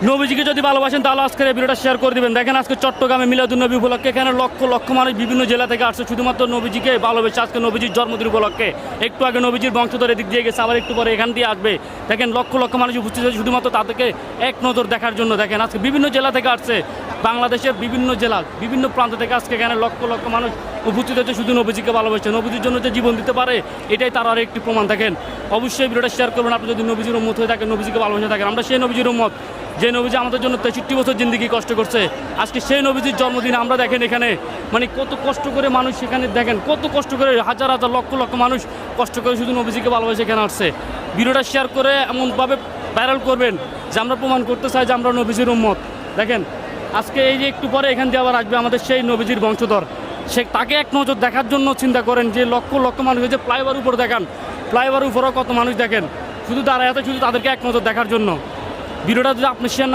নবীজিকে যদি ভালোবাসেন তাহলে আজকের এই ভিডিওটা শেয়ার করে দিবেন। দেখেন আজকে চট্টগ্রামে মিলাদুন্নবী উপলক্ষে এখানে লক্ষ লক্ষ মানুষ বিভিন্ন জেলা থেকে আসছে শুধুমাত্র নবীজিকে ভালোবেসে আজকে নবীজির জন্মদিন উপলক্ষে। একটু আগে নবীজির বংশধর এদিক দিয়ে গেছে, আবার একটু পরে এখান দিয়ে আসবে। দেখেন লক্ষ লক্ষ মানুষ উপস্থিত হয়েছে শুধুমাত্র তাদেরকে এক নজর দেখার জন্য। দেখেন আজকে বিভিন্ন জেলা থেকে আসছে, বাংলাদেশের বিভিন্ন জেলা বিভিন্ন প্রান্ত থেকে আজকে এখানে লক্ষ লক্ষ মানুষ উপস্থিত হয়েছে শুধু নবীজিকে ভালোবাসে। নবীজির জন্য যে জীবন দিতে পারে এটাই তার আর একটি প্রমাণ। দেখেন অবশ্যই ভিডিওটা শেয়ার করবেন আপনি যদি নবীজির উম্মত হয়ে থাকেন, নবীজিকে ভালোবাসে থাকেন। আমরা সেই নবীজির উম্মত যে নবীজি আমাদের জন্য 63 বছর জিন্দেগি কষ্ট করছে। আজকে সেই নবীজির জন্মদিন আমরা দেখেন এখানে মানে কত কষ্ট করে মানুষ সেখানে দেখেন কত কষ্ট করে হাজার হাজার লক্ষ লক্ষ মানুষ কষ্ট করে শুধু নবীজিকে ভালোবাসে এখানে আসছে। ভিডিওটা শেয়ার করে এমনভাবে ভাইরাল করবেন যে আমরা প্রমাণ করতে চাই যে আমরা নবীজির উম্মত। দেখেন আজকে এই যে একটু পরে এখান দিয়ে আবার আসবে আমাদের সেই নবীজির বংশধর, সে তাকে এক নজর দেখার জন্য চিন্তা করেন যে লক্ষ লক্ষ মানুষ যে ফ্লাইওভার উপর দেখান, ফ্লাইওভার উপরেও কত মানুষ দেখেন শুধু দাঁড়ায় আছে শুধু তাদেরকে এক নজর দেখার জন্য। ভিডিওটা যদি আপনি শেয়ার